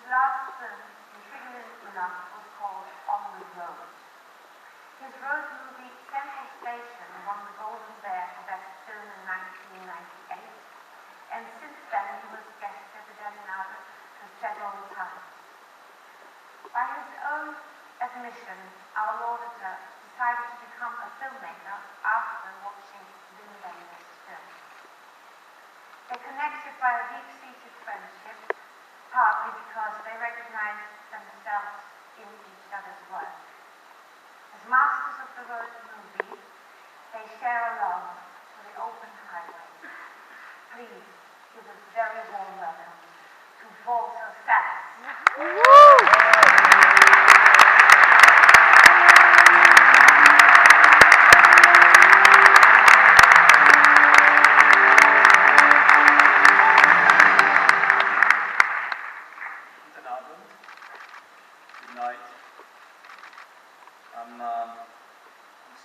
last film, intriguingly enough, was called On the Road. His road movie, Central Station, won the Golden Bear for Best Film in 1998, and since then he was guest at the Berlinale for several times. By his own admission, our auditor decided to become a filmmaker after watching Wim Wenders' film. They connected by a deep-seated friendship, partly because they recognized themselves in each other's work. As masters of the road movie, they share a love for the open highway. Please give a very warm welcome to Walter Salles. I'm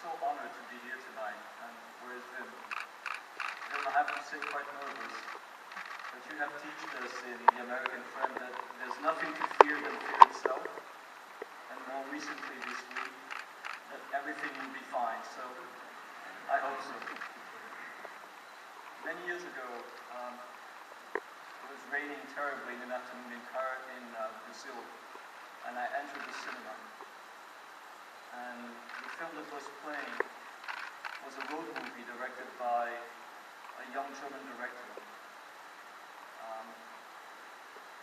so honored to be here tonight, and where is Wim? Wim, I have to say, quite nervous, but you have taught us in The American Friend that there's nothing to fear than fear itself, and more recently this week, that everything will be fine, so I hope so. Many years ago, it was raining terribly in an afternoon in Brazil, and I entered the cinema. And the film that was playing was a road movie directed by a young German director.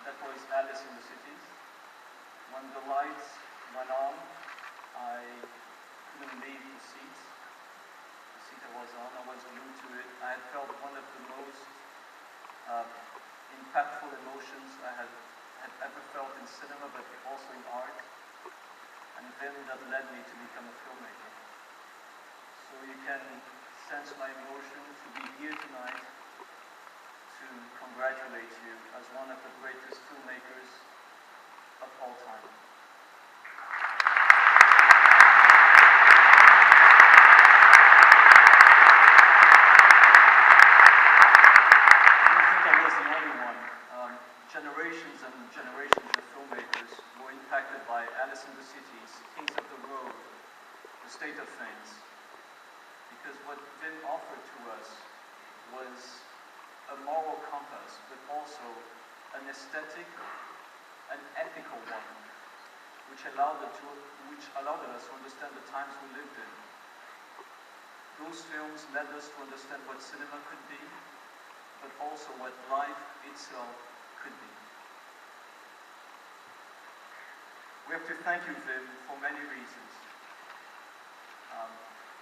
That was Alice in the Cities. When the lights went on, I couldn't leave the seat I was on. I was glued to it. I had felt one of the most impactful emotions I had ever felt in cinema, but also in art. And then that led me to become a filmmaker. So you can sense my emotion to be here tonight to congratulate you as one of the greatest filmmakers of all time. I don't think I was the only one. Generations and generations of filmmakers were impacted by Alice in the Cities, Kings of the Road, The State of Things. Because what Wim offered to us was a moral compass, but also an aesthetic and ethical one, which allowed us to understand the times we lived in. Those films led us to understand what cinema could be, but also what life itself could be. We have to thank you, Wim, for many reasons.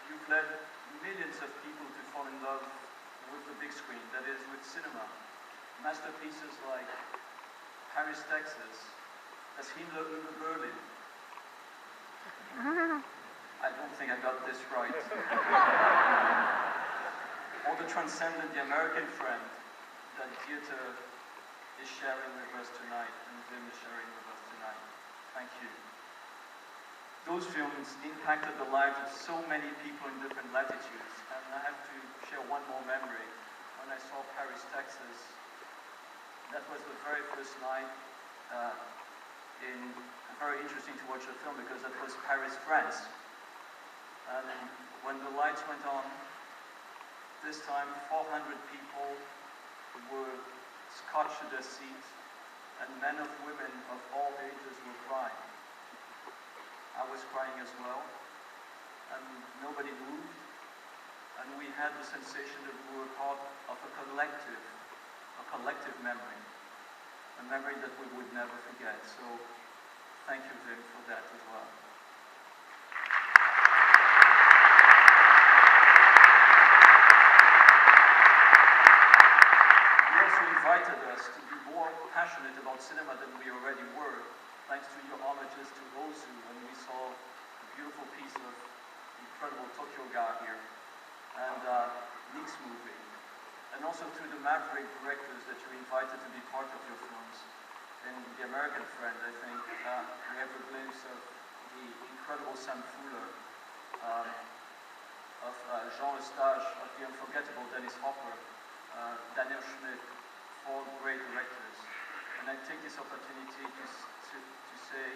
You've led millions of people to fall in love with the big screen, that is, with cinema. Masterpieces like Paris, Texas, Das Himmler über Berlin. I don't think I got this right. Or the transcendent The American Friend that Dieter is sharing with us tonight, and Wim is sharing with us tonight. Thank you. Those films impacted the lives of so many people in different latitudes, and I have to share one more memory. When I saw Paris, Texas, that was the very first night very interesting to watch the film because that was Paris, France. And when the lights went on, this time 400 people were scotched to their seats, and men and women of all ages were crying. I was crying as well, and nobody moved, and we had the sensation that we were part of a collective memory, a memory that we would never forget. So thank you, Wim, for that as well. You also invited us to be more passionate about cinema than we already were, thanks to your homages to Ozu when we saw a beautiful piece of incredible Tokyo Ga here, and Nick's movie, and also to the maverick directors that you invited to be part of your films. In The American Friend, I think, we have a glimpse of the incredible Sam Fuller, of Jean Eustache, of the unforgettable Dennis Hopper, Daniel Schmidt, four great directors. And I take this opportunity to say,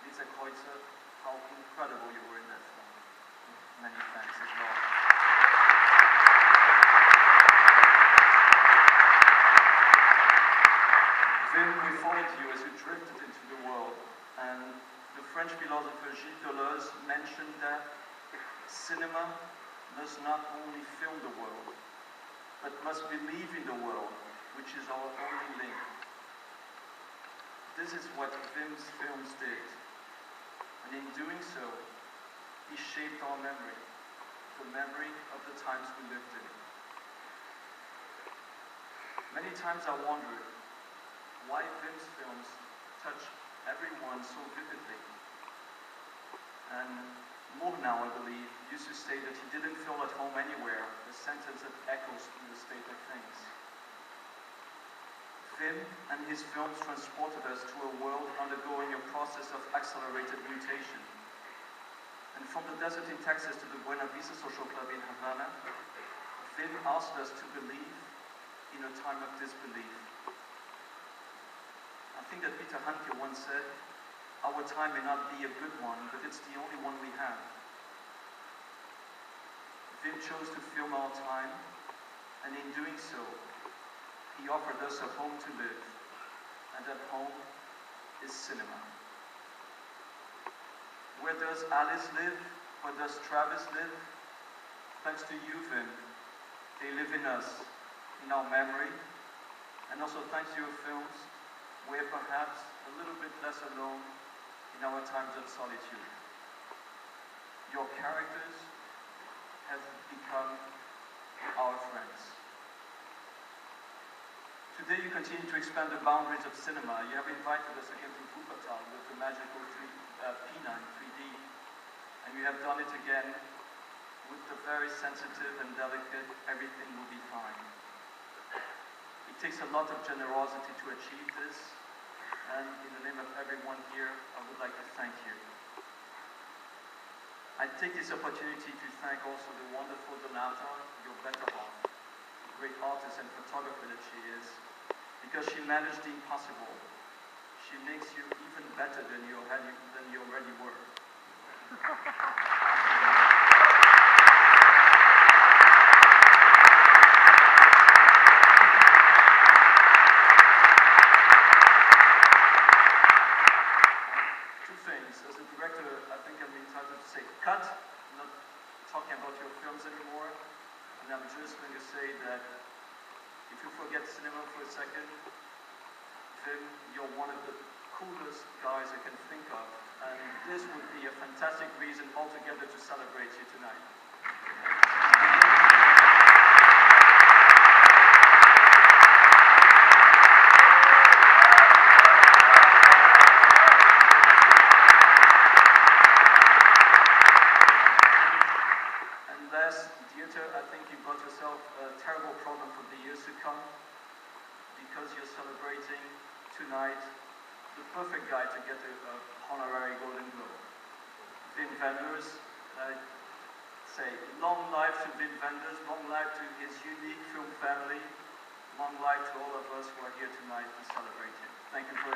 Lisa Kreutzer, how incredible you were in that film. Many thanks as well. Wim, we followed you as you drifted into the world, and the French philosopher Gilles Deleuze mentioned that cinema does not only film the world, but must believe in the world, which is our only link. This is what Wim's films did, and in doing so, he shaped our memory, the memory of the times we lived in. Many times I wondered why Wim's films touch everyone so vividly. And more now, I believe, used to say that he didn't feel at home anywhere, a sentence that echoes through the state of things. Wim and his films transported us to a world undergoing a process of accelerated mutation. And from the desert in Texas to the Buena Vista Social Club in Havana, Wim asked us to believe in a time of disbelief. I think that Peter Handke once said, our time may not be a good one, but it's the only one we have. Wim chose to film our time, and in doing so, he offered us a home to live, and that home is cinema. Where does Alice live? Where does Travis live? Thanks to you, Wim, they live in us, in our memory, and also thanks to your films, we're perhaps a little bit less alone in our times of solitude. Your characters have become our friends. Today you continue to expand the boundaries of cinema. You have invited us again to Wuppertal with the magical Pina in 3D, and you have done it again with the very sensitive and delicate everything will be fine. It takes a lot of generosity to achieve this, and in the name of everyone here, I would like to thank you. I take this opportunity to thank also the wonderful Donata, your better half, the great artist and photographer that she is, because she managed the impossible. She makes you even better than you already were. As a director, I think I'm entitled to say cut. I'm not talking about your films anymore. And I'm just going to say that if you forget cinema for a second, then you're one of the coolest guys I can think of. And this would be a fantastic reason altogether to celebrate you tonight. I think you got yourself a terrible problem for the years to come, because you're celebrating tonight the perfect guy to get a honorary Golden Globe. Wim Wenders, I say long life to Wim Wenders, long life to his unique film family, long life to all of us who are here tonight to celebrate him. Thank you for